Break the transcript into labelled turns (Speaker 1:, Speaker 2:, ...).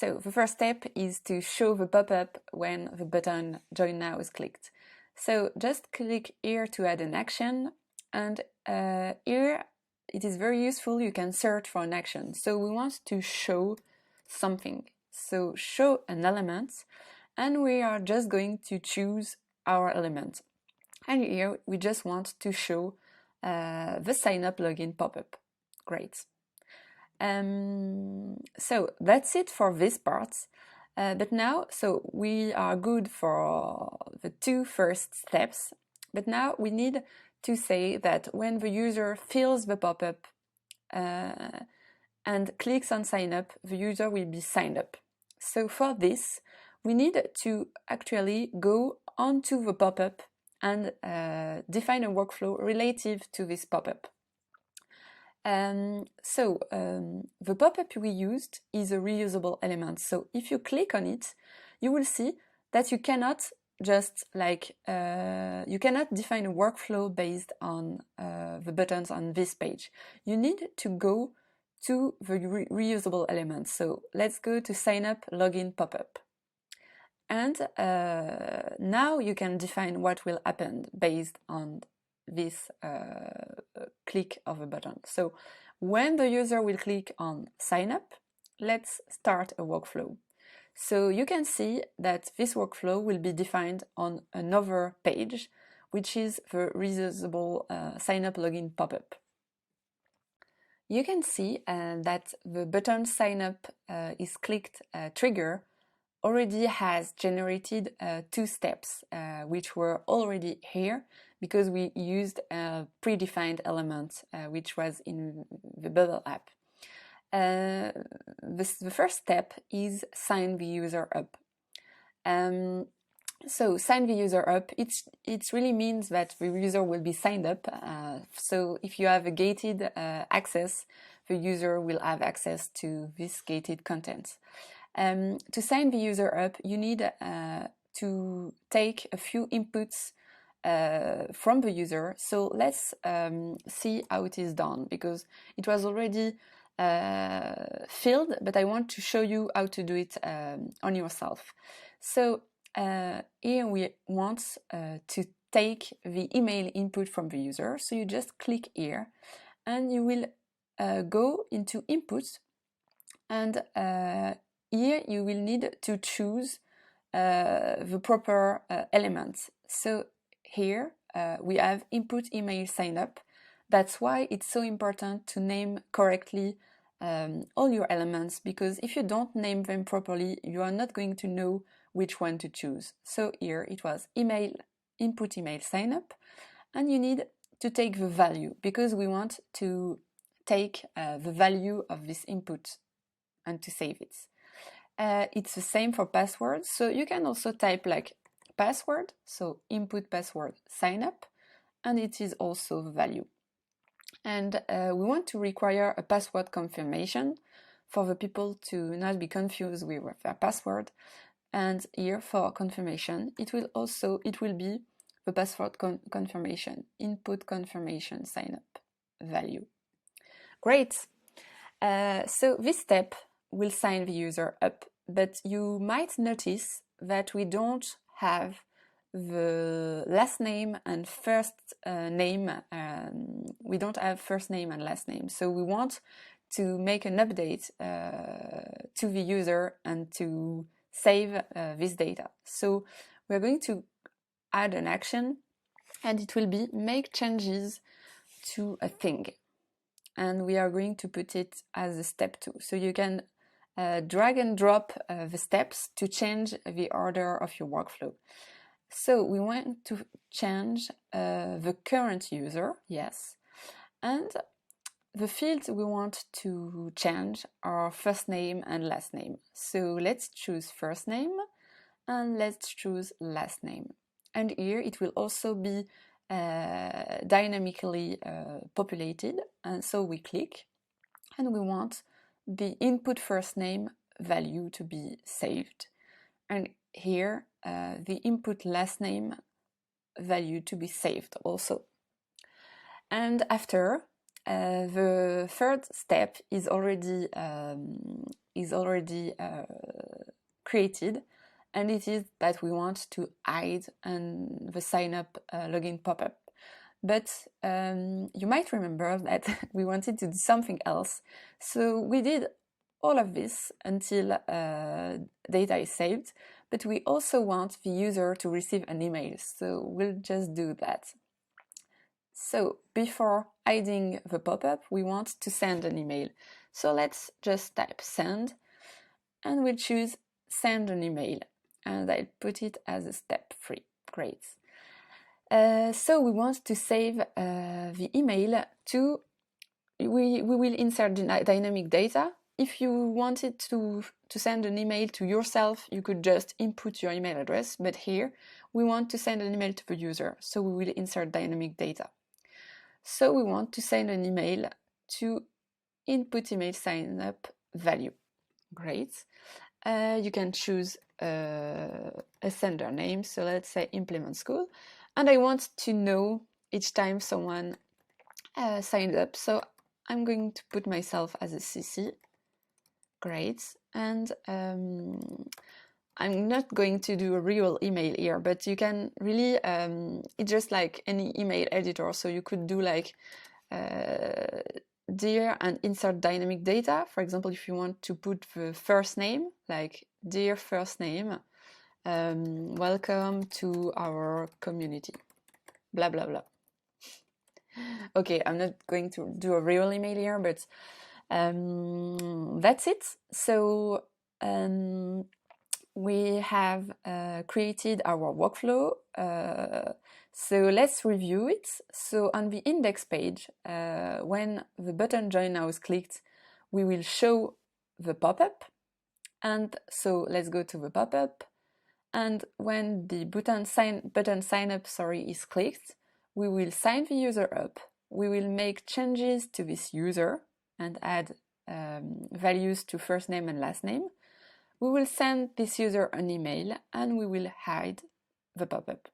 Speaker 1: So the first step is to show the pop-up when the button Join Now is clicked. So just click here to add an action, and here it is very useful, you can search for an action. So we want to show something. So show an element, and we are just going to choose our element. And here we just want to show the sign up login pop-up. Great. So that's it for this part. But now, so we are good for the two first steps, but now we need to say that when the user fills the pop-up and clicks on sign up, the user will be signed up. So for this, we need to actually go onto the pop-up and define a workflow relative to this pop-up. The pop-up we used is a reusable element. So if you click on it, you will see that you cannot just you cannot define a workflow based on the buttons on this page. You need to go to the reusable element. So let's go to sign up login pop-up. And now you can define what will happen based on this click of a button. So when the user will click on sign up, let's start a workflow. So you can see that this workflow will be defined on another page, which is the reusable sign up login pop-up. You can see that the button sign up is clicked trigger already has generated two steps, which were already here because we used a predefined element, which was in the Bubble app. The first step is sign the user up. So sign the user up, it really means that the user will be signed up. So if you have a gated access, the user will have access to this gated content. To sign the user up, you need to take a few inputs from the user. So let's see how it is done, because it was already filled, but I want to show you how to do it on yourself. So here we want to take the email input from the user. So you just click here and you will go into input, and here you will need to choose the proper elements. So here we have input email sign up. That's why it's so important to name correctly all your elements, because if you don't name them properly, you are not going to know which one to choose. So here it was email, input email sign up, and you need to take the value, because we want to take the value of this input and to save it. It's the same for passwords, so you can also type like password, so input password sign up, and it is also the value. And we want to require a password confirmation for the people to not be confused with their password. And here for confirmation, it will be the password confirmation, input confirmation sign up value. Great. So this step will sign the user up, but you might notice that we don't have the last name and first name. We don't have first name and last name. So we want to make an update to the user and to save this data. So we're going to add an action, and it will be make changes to a thing. And we are going to put it as a step 2. So you can drag and drop the steps to change the order of your workflow. So we want to change the current user, yes, and the fields we want to change are first name and last name. So let's choose first name and let's choose last name. And here it will also be dynamically populated, and so we click and we want the input first name value to be saved, and here the input last name value to be saved also. And after the third step is already created, and it is that we want to hide the sign up login pop-up. But you might remember that we wanted to do something else. So we did all of this until data is saved, but we also want the user to receive an email. So we'll just do that. So before hiding the pop-up, we want to send an email. So let's just type send, and we'll choose send an email, and I'll put it as a step 3. Great. So we want to save the email to, we will insert dynamic data. If you wanted to send an email to yourself, you could just input your email address, but here we want to send an email to the user, so we will insert dynamic data. So we want to send an email to input email sign up value. Great. You can choose a sender name, so let's say implement school, and I want to know each time someone signed up, so I'm going to put myself as a CC. Great. And I'm not going to do a real email here, but you can really, it's just like any email editor, so you could do like dear and insert dynamic data. For example, if you want to put the first name, like dear first name, welcome to our community, blah blah blah. Okay, I'm not going to do a real email here, but that's it. So we have created our workflow. So let's review it. So on the index page, when the button join now is clicked, we will show the pop-up. And so let's go to the pop-up. And when the button sign up is clicked, we will sign the user up. We will make changes to this user and add values to first name and last name. We will send this user an email, and we will hide the pop-up.